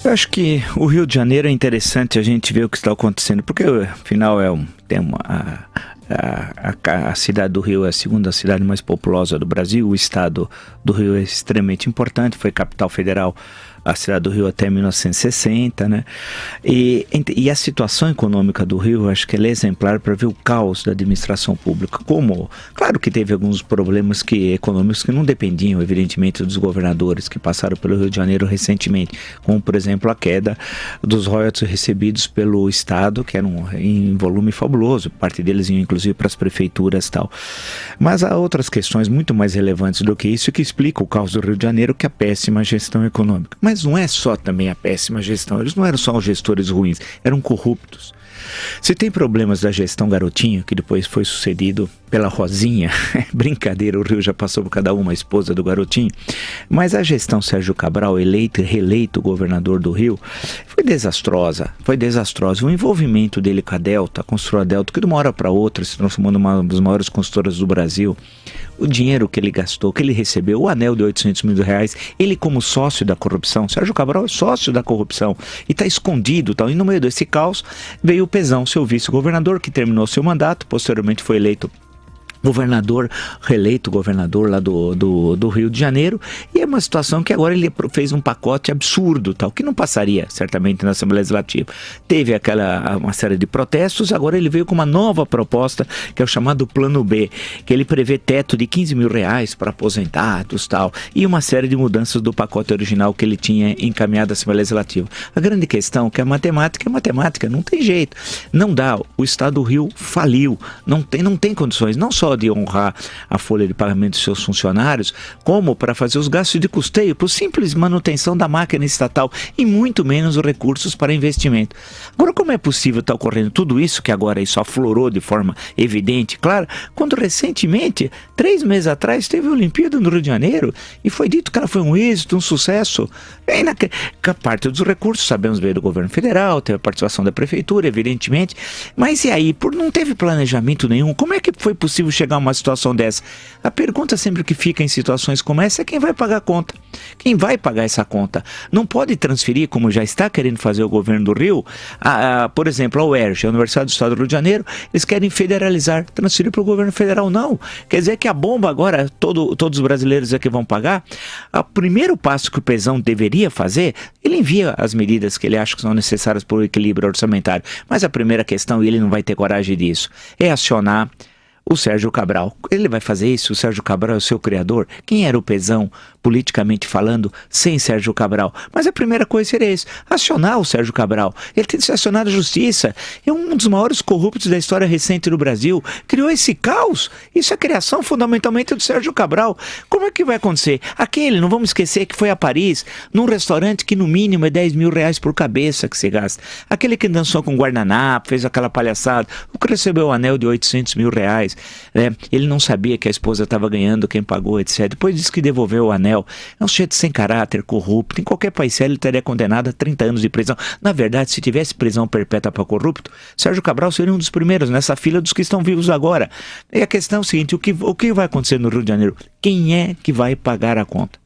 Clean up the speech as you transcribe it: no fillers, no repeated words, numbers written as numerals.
Eu acho que o Rio de Janeiro é interessante a gente ver o que está acontecendo, porque afinal a cidade do Rio é a segunda cidade mais populosa do Brasil, o estado do Rio é extremamente importante, foi capital federal a cidade do Rio até 1960, né? E a situação econômica do Rio, acho que ela é exemplar para ver o caos da administração pública. Claro que teve alguns problemas econômicos que não dependiam, evidentemente, dos governadores que passaram pelo Rio de Janeiro recentemente, como, por exemplo, a queda dos royalties recebidos pelo Estado, que eram em volume fabuloso, parte deles iam inclusive para as prefeituras e tal. Mas há outras questões muito mais relevantes do que isso que explicam o caos do Rio de Janeiro, que é a péssima gestão econômica. Mas não é só também a péssima gestão, eles não eram só os gestores ruins, eram corruptos. Se tem problemas da gestão Garotinho, que depois foi sucedido pela Rosinha, brincadeira, o Rio já passou por cada uma, a esposa do Garotinho, mas a gestão Sérgio Cabral, eleito e reeleito governador do Rio, foi desastrosa. O envolvimento dele com a Delta, construiu a Delta, que de uma hora para outra se transformou numa das maiores construtoras do Brasil. O dinheiro que ele gastou, que ele recebeu, o anel de 800 mil reais, ele como sócio da corrupção, Sérgio Cabral é sócio da corrupção e está escondido, e no meio desse caos veio o Pezão, seu vice-governador, que terminou seu mandato, posteriormente foi eleito reeleito governador lá do Rio de Janeiro, e é uma situação que agora ele fez um pacote absurdo, que não passaria certamente na Assembleia Legislativa. Teve uma série de protestos, agora ele veio com uma nova proposta, que é o chamado Plano B, que ele prevê teto de 15 mil reais para aposentados e uma série de mudanças do pacote original que ele tinha encaminhado à Assembleia Legislativa. A grande questão é que a matemática é matemática, não tem jeito, não dá, o Estado do Rio faliu, não tem condições, não só de honrar a folha de pagamento dos seus funcionários, como para fazer os gastos de custeio, por simples manutenção da máquina estatal e muito menos os recursos para investimento. Agora, como é possível estar ocorrendo tudo isso, que agora isso aflorou de forma evidente, claro, quando recentemente, 3 meses atrás, teve a Olimpíada no Rio de Janeiro e foi dito que ela foi um êxito, um sucesso. E aí, a parte dos recursos, sabemos, veio do governo federal, teve a participação da prefeitura, evidentemente, mas e aí, não teve planejamento nenhum, como é que foi possível chegar a uma situação dessa? A pergunta sempre que fica em situações como essa é quem vai pagar a conta. Quem vai pagar essa conta? Não pode transferir, como já está querendo fazer o governo do Rio, por exemplo, a UERJ, a Universidade do Estado do Rio de Janeiro, eles querem federalizar, transferir para o governo federal. Não. Quer dizer que a bomba agora, todos os brasileiros é que vão pagar. O primeiro passo que o Pezão deveria fazer, ele envia as medidas que ele acha que são necessárias para o equilíbrio orçamentário. Mas a primeira questão, e ele não vai ter coragem disso, é acionar o Sérgio Cabral. Ele vai fazer isso? O Sérgio Cabral é o seu criador? Quem era o Pezão, politicamente falando, sem Sérgio Cabral? Mas a primeira coisa seria isso, acionar o Sérgio Cabral. Ele tem que ser acionado à justiça. É um dos maiores corruptos da história recente do Brasil. Criou esse caos. Isso é criação fundamentalmente do Sérgio Cabral. Como é que vai acontecer? Não vamos esquecer que foi a Paris, num restaurante que no mínimo é 10 mil reais por cabeça que se gasta. Aquele que dançou com guardanapo, fez aquela palhaçada, o que recebeu o anel de 800 mil reais. Ele não sabia que a esposa estava ganhando, quem pagou, etc. Depois disse que devolveu o anel. É um sujeito sem caráter, corrupto. Em qualquer país ele estaria condenado a 30 anos de prisão. Na verdade, se tivesse prisão perpétua para corrupto, Sérgio Cabral seria um dos primeiros nessa fila dos que estão vivos agora. E a questão é o seguinte, o que vai acontecer no Rio de Janeiro? Quem é que vai pagar a conta?